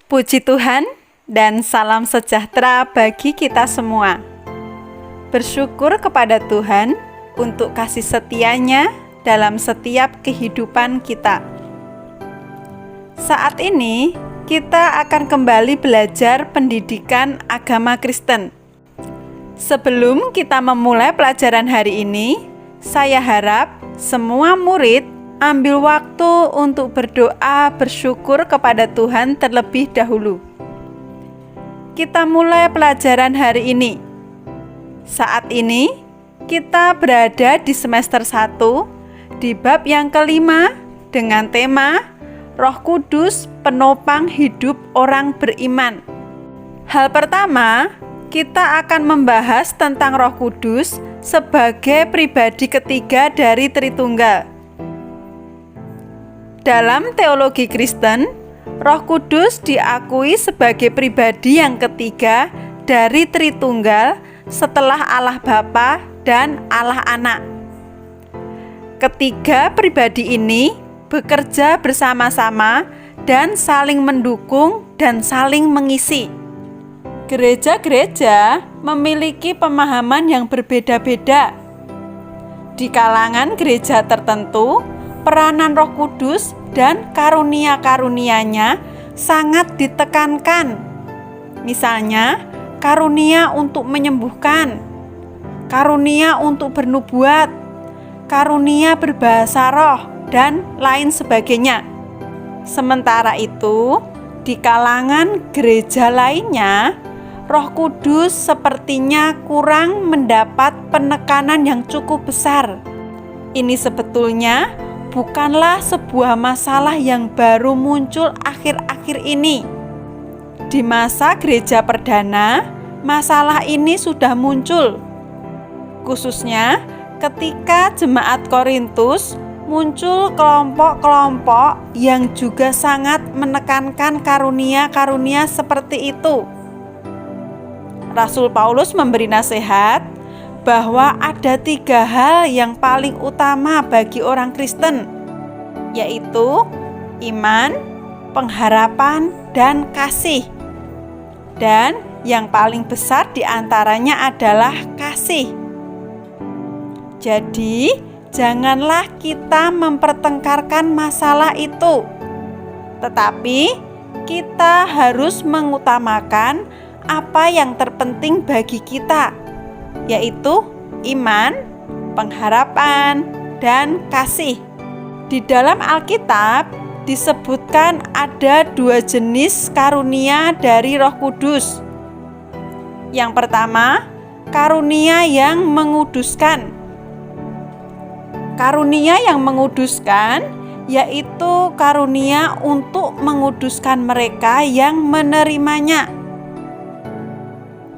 Puji Tuhan dan salam sejahtera bagi kita semua. Bersyukur kepada Tuhan untuk kasih setia-Nya dalam setiap kehidupan kita. Saat ini kita akan kembali belajar pendidikan agama Kristen. Sebelum kita memulai pelajaran hari ini, saya harap semua murid ambil waktu untuk berdoa bersyukur kepada Tuhan terlebih dahulu. Kita mulai pelajaran hari ini. Saat ini kita berada di semester 1 di bab yang kelima dengan tema Roh Kudus penopang hidup orang beriman. Hal pertama, kita akan membahas tentang Roh Kudus sebagai pribadi ketiga dari Tritunggal. Dalam teologi Kristen, Roh Kudus diakui sebagai pribadi yang ketiga dari Tritunggal setelah Allah Bapa dan Allah Anak. Ketiga pribadi ini bekerja bersama-sama dan saling mendukung dan saling mengisi. Gereja-gereja memiliki pemahaman yang berbeda-beda. Di kalangan gereja tertentu, peranan Roh Kudus dan karunia-karunia-Nya sangat ditekankan. Misalnya, karunia untuk menyembuhkan, karunia untuk bernubuat, karunia berbahasa roh, dan lain sebagainya. Sementara itu, di kalangan gereja lainnya, Roh Kudus sepertinya kurang mendapat penekanan yang cukup besar. Ini sebetulnya bukanlah sebuah masalah yang baru muncul akhir-akhir ini. Di masa gereja perdana, masalah ini sudah muncul. Khususnya ketika jemaat Korintus muncul kelompok-kelompok yang juga sangat menekankan karunia-karunia seperti itu. Rasul Paulus memberi nasihat bahwa ada 3 hal yang paling utama bagi orang Kristen, yaitu iman, pengharapan, dan kasih. Dan yang paling besar di antaranya adalah kasih. Jadi, janganlah kita mempertengkarkan masalah itu, tetapi kita harus mengutamakan apa yang terpenting bagi kita, yaitu iman, pengharapan, dan kasih. Di dalam Alkitab disebutkan ada 2 jenis karunia dari Roh Kudus. Yang pertama, karunia yang menguduskan. Karunia yang menguduskan yaitu karunia untuk menguduskan mereka yang menerimanya.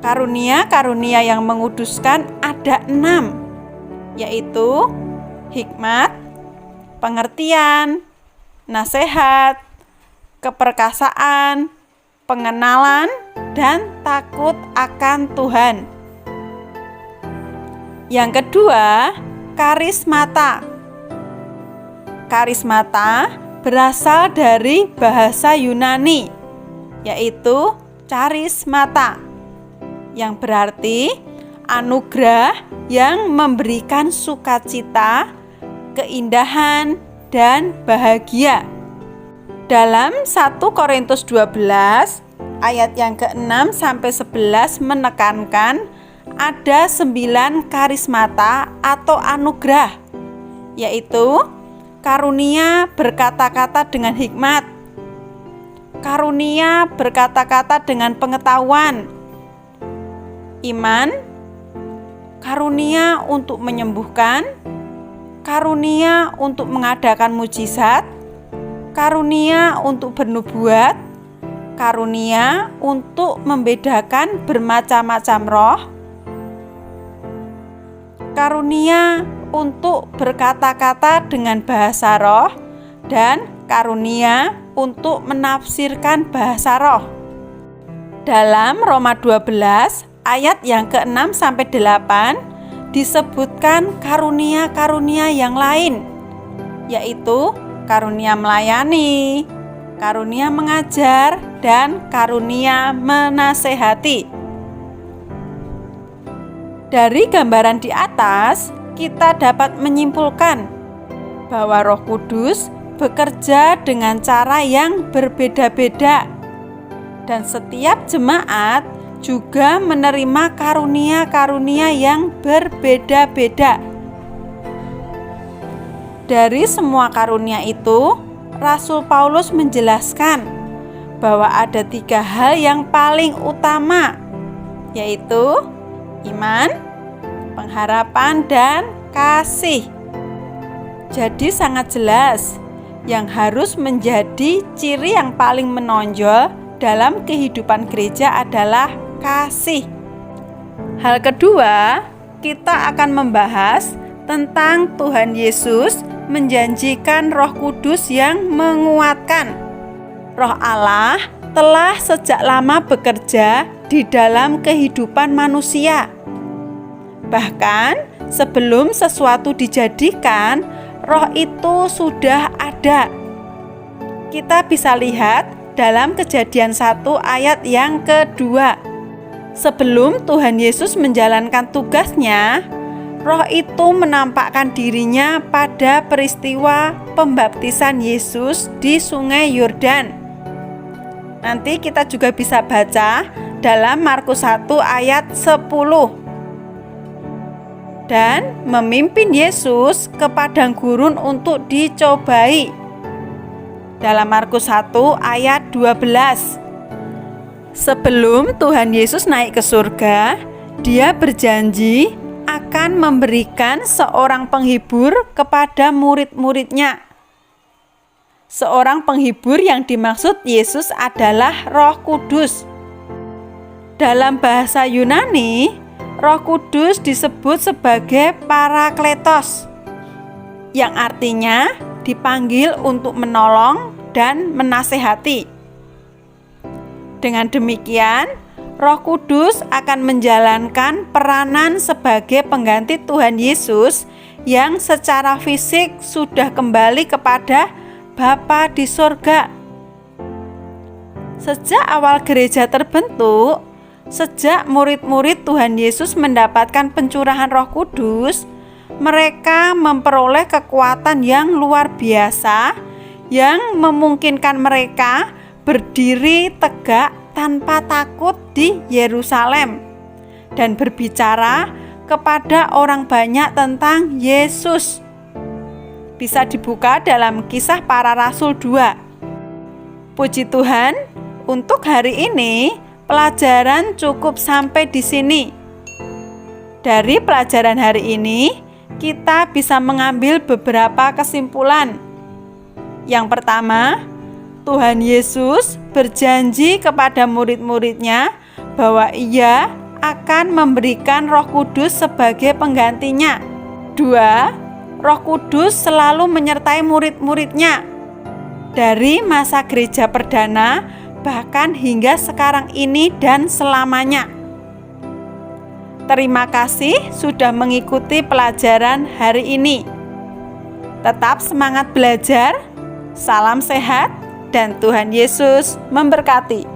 Karunia-karunia yang menguduskan ada 6, yaitu hikmat, pengertian, nasihat, keperkasaan, pengenalan, dan takut akan Tuhan. Yang kedua, karismata. Karismata berasal dari bahasa Yunani, yaitu charismata, yang berarti anugerah yang memberikan sukacita, keindahan, dan bahagia. Dalam 1 Korintus 12 ayat yang ke-6 sampai 11 menekankan ada 9 karismata atau anugerah, yaitu karunia berkata-kata dengan hikmat, karunia berkata-kata dengan pengetahuan, iman, karunia untuk menyembuhkan, karunia untuk mengadakan mujizat, karunia untuk bernubuat, karunia untuk membedakan bermacam-macam roh, karunia untuk berkata-kata dengan bahasa roh, dan karunia untuk menafsirkan bahasa roh. Dalam Roma 12 ayat yang ke-6 sampai 8 disebutkan karunia-karunia yang lain, yaitu karunia melayani, karunia mengajar, dan karunia menasehati. Dari gambaran di atas, kita dapat menyimpulkan bahwa Roh Kudus bekerja dengan cara yang berbeda-beda, dan setiap jemaat juga menerima karunia-karunia yang berbeda-beda. Dari semua karunia itu, Rasul Paulus menjelaskan bahwa ada 3 hal yang paling utama, yaitu iman, pengharapan, dan kasih. Jadi sangat jelas yang harus menjadi ciri yang paling menonjol dalam kehidupan gereja adalah kasih. Hal kedua, kita akan membahas tentang Tuhan Yesus menjanjikan Roh Kudus yang menguatkan. Roh Allah telah sejak lama bekerja di dalam kehidupan manusia. Bahkan sebelum sesuatu dijadikan, Roh itu sudah ada. Kita bisa lihat dalam Kejadian 1 ayat yang kedua. Sebelum Tuhan Yesus menjalankan tugasnya, Roh itu menampakkan dirinya pada peristiwa pembaptisan Yesus di Sungai Yordan. Nanti kita juga bisa baca dalam Markus 1 ayat 10. Dan memimpin Yesus ke padang gurun untuk dicobai. Dalam Markus 1 ayat 12. Sebelum Tuhan Yesus naik ke surga, Dia berjanji akan memberikan seorang penghibur kepada murid-muridnya. Seorang penghibur yang dimaksud Yesus adalah Roh Kudus. Dalam bahasa Yunani, Roh Kudus disebut sebagai Parakletos, yang artinya dipanggil untuk menolong dan menasehati. Dengan demikian, Roh Kudus akan menjalankan peranan sebagai pengganti Tuhan Yesus yang secara fisik sudah kembali kepada Bapa di surga. Sejak awal gereja terbentuk, sejak murid-murid Tuhan Yesus mendapatkan pencurahan Roh Kudus, mereka memperoleh kekuatan yang luar biasa yang memungkinkan mereka berdiri tegak tanpa takut di Yerusalem dan berbicara kepada orang banyak tentang Yesus. Bisa dibuka dalam Kisah Para Rasul 2. Puji Tuhan, untuk hari ini pelajaran cukup sampai di sini. Dari pelajaran hari ini, kita bisa mengambil beberapa kesimpulan. Yang pertama, Tuhan Yesus berjanji kepada murid-muridnya bahwa Ia akan memberikan Roh Kudus sebagai penggantinya. 2. Roh Kudus selalu menyertai murid-muridnya dari masa gereja perdana bahkan hingga sekarang ini dan selamanya. Terima kasih sudah mengikuti pelajaran hari ini. Tetap semangat belajar. Salam sehat dan Tuhan Yesus memberkati.